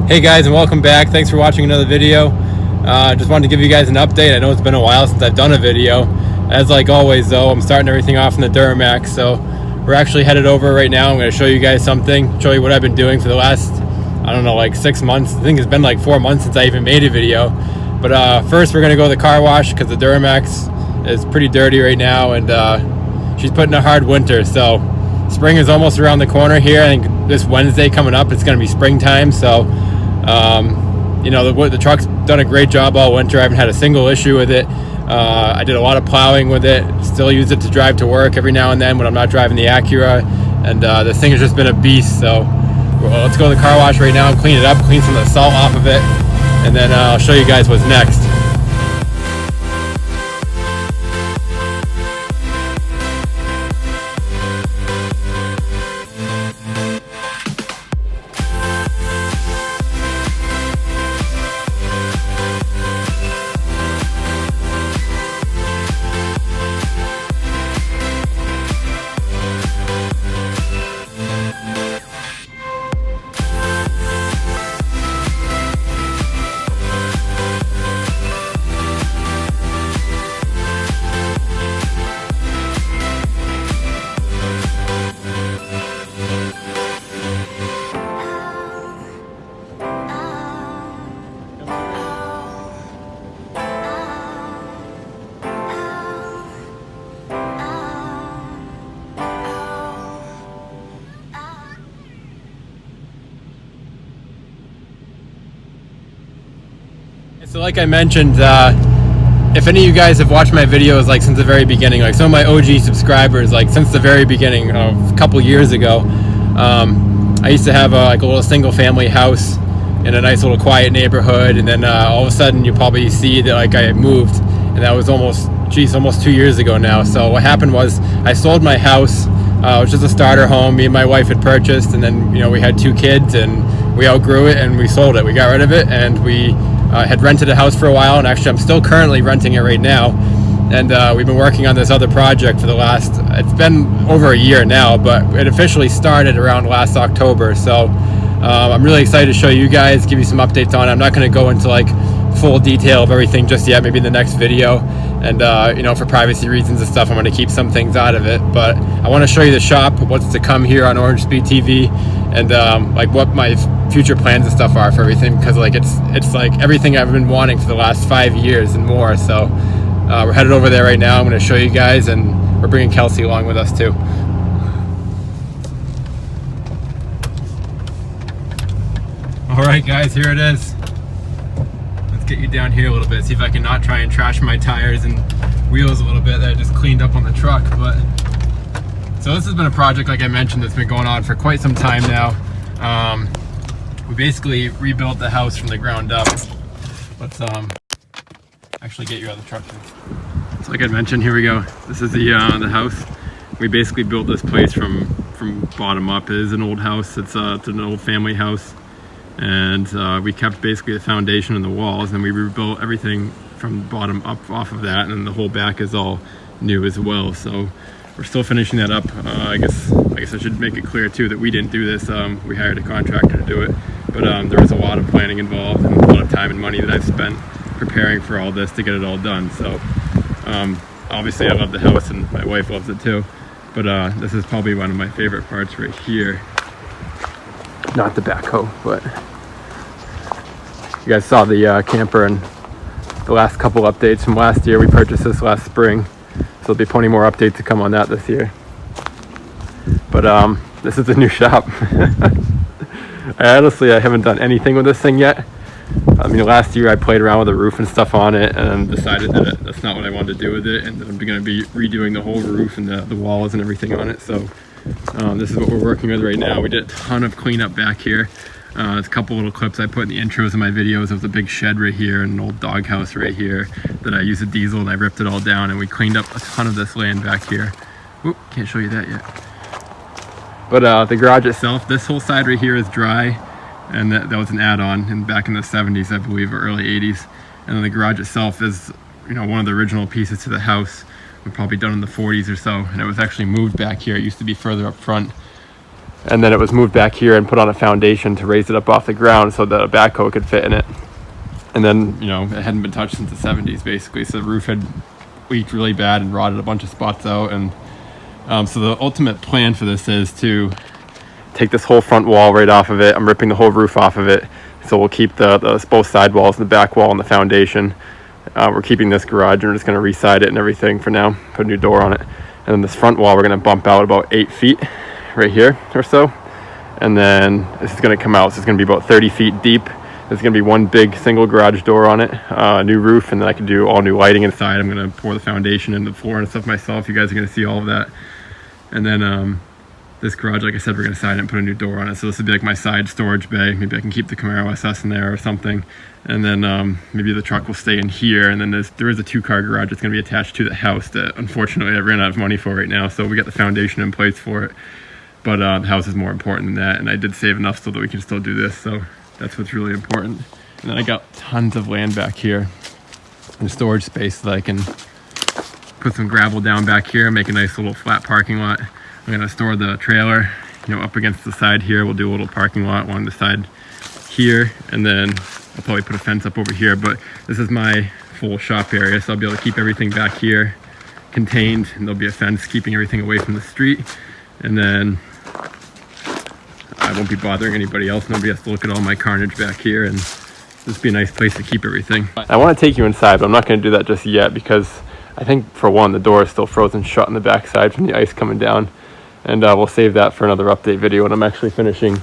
Hey guys, and welcome back. Thanks for watching another video. Just wanted to give you guys an update. I know it's been a while since I've done a video. As like always though, I'm starting everything off in the Duramax, so we're actually headed over right now. I'm going to show you guys something, show you what I've been doing for the last, I don't know, like 6 months. I think it's been like 4 months since I even made a video. But first we're going to go to the car wash because the Duramax is pretty dirty right now, and she's put in a hard winter, so spring is almost around the corner here. I think this Wednesday coming up, it's going to be springtime, so you know, the truck's done a great job all winter. I haven't had a single issue with it. I did a lot of plowing with it, still use it to drive to work every now and then when I'm not driving the Acura, and this thing has just been a beast. So let's go to the car wash right now and clean it up, clean some of the salt off of it, and then I'll show you guys what's next. So like I mentioned, if any of you guys have watched my videos like since the very beginning, like some of my OG subscribers, like since the very beginning, a couple years ago, I used to have like a little single family house in a nice little quiet neighborhood, and then all of a sudden you probably see that like I moved, and that was almost 2 years ago now. So what happened was I sold my house. It was just a starter home me and my wife had purchased, and then we had 2 kids and we outgrew it and we sold it. We got rid of it, and we had rented a house for a while, and actually I'm still currently renting it right now, and we've been working on this other project for the last, it's been over a year now, but it officially started around last October. So I'm really excited to show you guys, give you some updates on it. I'm not going to go into like full detail of everything just yet, maybe in the next video, and for privacy reasons and stuff, I'm going to keep some things out of it, but I want to show you the shop, what's to come here on Orange Speed TV, and like what my future plans and stuff are for everything, because like it's like everything I've been wanting for the last 5 years and more. So we're headed over there right now. I'm going to show you guys, and we're bringing Kelsey along with us too. All right guys, here it is. Let's get you down here a little bit, see if I can not try and trash my tires and wheels a little bit that I just cleaned up on the truck. But so this has been a project, like I mentioned, that's been going on for quite some time now. We basically rebuilt the house from the ground up. Let's actually get you out of the truck. So like I mentioned, here we go. This is the house. We basically built this place from bottom up. It is an old house. It's an old family house, and we kept basically the foundation and the walls, and we rebuilt everything from bottom up off of that, and the whole back is all new as well. So we're still finishing that up. I guess I should make it clear too that we didn't do this. We hired a contractor to do it, but there was a lot of planning involved and a lot of time and money that I've spent preparing for all this to get it all done. So obviously I love the house and my wife loves it too, but this is probably one of my favorite parts right here. Not the backhoe, but you guys saw the camper and the last couple updates from last year. We purchased this last spring, so there'll be plenty more updates to come on that this year. But this is the new shop. Honestly, I haven't done anything with this thing yet. I mean, last year I played around with the roof and stuff on it, and decided that that's not what I wanted to do with it, and that I'm going to be redoing the whole roof and the walls and everything on it. So this is what we're working with right now. We did a ton of cleanup back here. There's a couple little clips I put in the intros of my videos of the big shed right here and an old doghouse right here that I used a diesel, and I ripped it all down, and we cleaned up a ton of this land back here. Whoop, can't show you that yet. But the garage itself, this whole side right here is dry, and that was an add-on and back in the 70s, I believe, or early 80s. And then the garage itself is, one of the original pieces to the house. We're probably done in the 40s or so, and it was actually moved back here. It used to be further up front. and then it was moved back here and put on a foundation to raise it up off the ground so that a backhoe could fit in it. And then, you know, it hadn't been touched since the 70s basically, so the roof had leaked really bad and rotted a bunch of spots out. And so the ultimate plan for this is to take this whole front wall right off of it. I'm ripping the whole roof off of it, so we'll keep the both side walls and the back wall and the foundation. We're keeping this garage, and we're just going to re-side it and everything for now, put a new door on it. And then this front wall we're going to bump out about 8 feet right here or so, and then this is going to come out, so it's going to be about 30 feet deep. There's going to be one big single garage door on it, a new roof, and then I can do all new lighting inside. I'm going to pour the foundation and the floor and stuff myself. You guys are going to see all of that. And then this garage, like I said, we're going to side it and put a new door on it. So this would be like my side storage bay. Maybe I can keep the Camaro SS in there or something. And then maybe the truck will stay in here. And then there is a 2-car garage that's going to be attached to the house that unfortunately I ran out of money for right now. So we got the foundation in place for it. But the house is more important than that. And I did save enough so that we can still do this. So that's what's really important. And then I got tons of land back here and storage space that I can put some gravel down back here and make a nice little flat parking lot. I'm gonna store the trailer, you know, up against the side here. We'll do a little parking lot along the side here, and then I'll probably put a fence up over here. But this is my full shop area, so I'll be able to keep everything back here contained, and there'll be a fence keeping everything away from the street. And then I won't be bothering anybody else. Nobody has to look at all my carnage back here, and this be a nice place to keep everything. I want to take you inside, but I'm not going to do that just yet because I think, for one, the door is still frozen shut on the backside from the ice coming down. And we'll save that for another update video when I'm actually finishing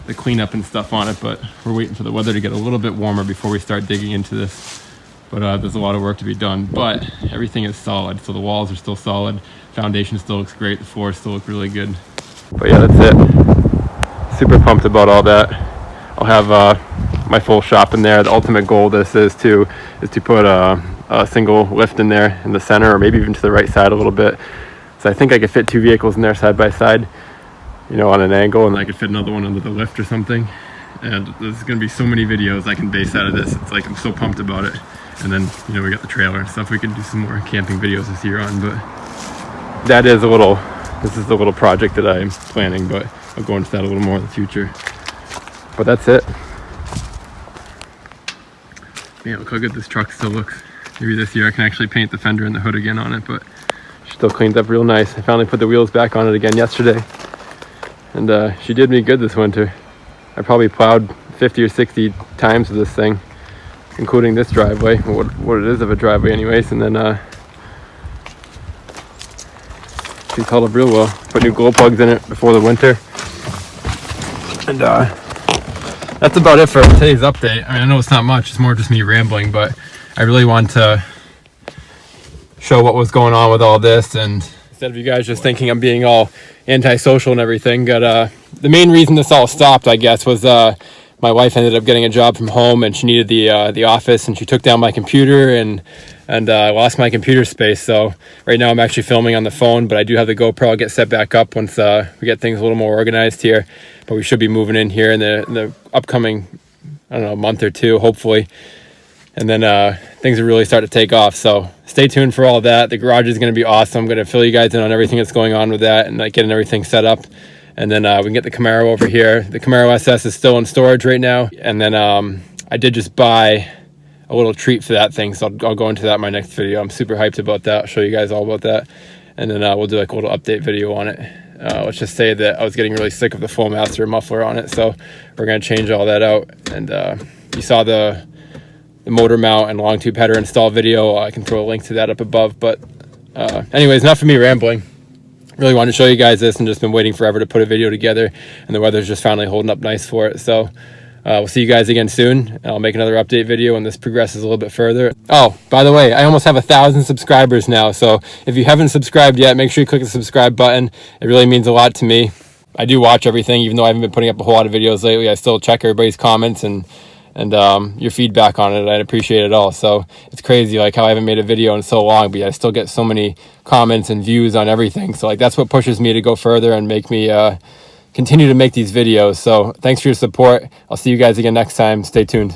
the cleanup and stuff on it. But we're waiting for the weather to get a little bit warmer before we start digging into this. But there's a lot of work to be done. But everything is solid. So the walls are still solid. Foundation still looks great. The floors still look really good. But yeah, that's it. Super pumped about all that. I'll have my full shop in there. The ultimate goal of this is to put a single lift in there in the center, or maybe even to the right side a little bit. So I think I could fit 2 vehicles in there side by side, you know, on an angle, and I could fit another one under the lift or something. And there's going to be so many videos I can base out of this. It's like I'm so pumped about it. And then, you know, we got the trailer and stuff. We can do some more camping videos this year on. But that is this is the little project that I'm planning, but I'll go into that a little more in the future. But that's it. Yeah, look how good this truck still looks. Maybe this year I can actually paint the fender and the hood again on it, but still cleaned up real nice. I finally put the wheels back on it again yesterday, and she did me good this winter. I probably plowed 50 or 60 times with this thing, including this driveway, what it is of a driveway anyways. And then she's held up real well. Put new glow plugs in it before the winter, and that's about it for today's update. I mean, I know it's not much, it's more just me rambling, but I really want to show what was going on with all this. And instead of you guys just thinking I'm being all antisocial and everything, but the main reason this all stopped, I guess, was my wife ended up getting a job from home, and she needed the office, and she took down my computer and I lost my computer space. So right now I'm actually filming on the phone, but I do have the GoPro. I'll get set back up once we get things a little more organized here. But we should be moving in here in the upcoming, I don't know, month or two, hopefully. And then things will really start to take off. So stay tuned for all that. The garage is going to be awesome. I'm going to fill you guys in on everything that's going on with that, and getting everything set up. And then we can get the Camaro over here. The Camaro SS is still in storage right now. And then I did just buy a little treat for that thing, so I'll go into that in my next video. I'm super hyped about that. I'll show you guys all about that. And then we'll do like a little update video on it. Let's just say that I was getting really sick of the Flowmaster muffler on it, so we're going to change all that out. And you saw the motor mount and long tube header install video. I can throw a link to that up above. But anyways, enough of me rambling. Really wanted to show you guys this, and just been waiting forever to put a video together, and the weather's just finally holding up nice for it. So we'll see you guys again soon, and I'll make another update video when this progresses a little bit further. Oh, by the way, I almost have 1,000 subscribers now, so if you haven't subscribed yet, make sure you click the subscribe button. It really means a lot to me. I do watch everything, even though I haven't been putting up a whole lot of videos lately. I still check everybody's comments and your feedback on it. I'd appreciate it all. So it's crazy like how I haven't made a video in so long, but I still get so many comments and views on everything. So like that's what pushes me to go further and make me continue to make these videos. So thanks for your support. I'll see you guys again next time. Stay tuned.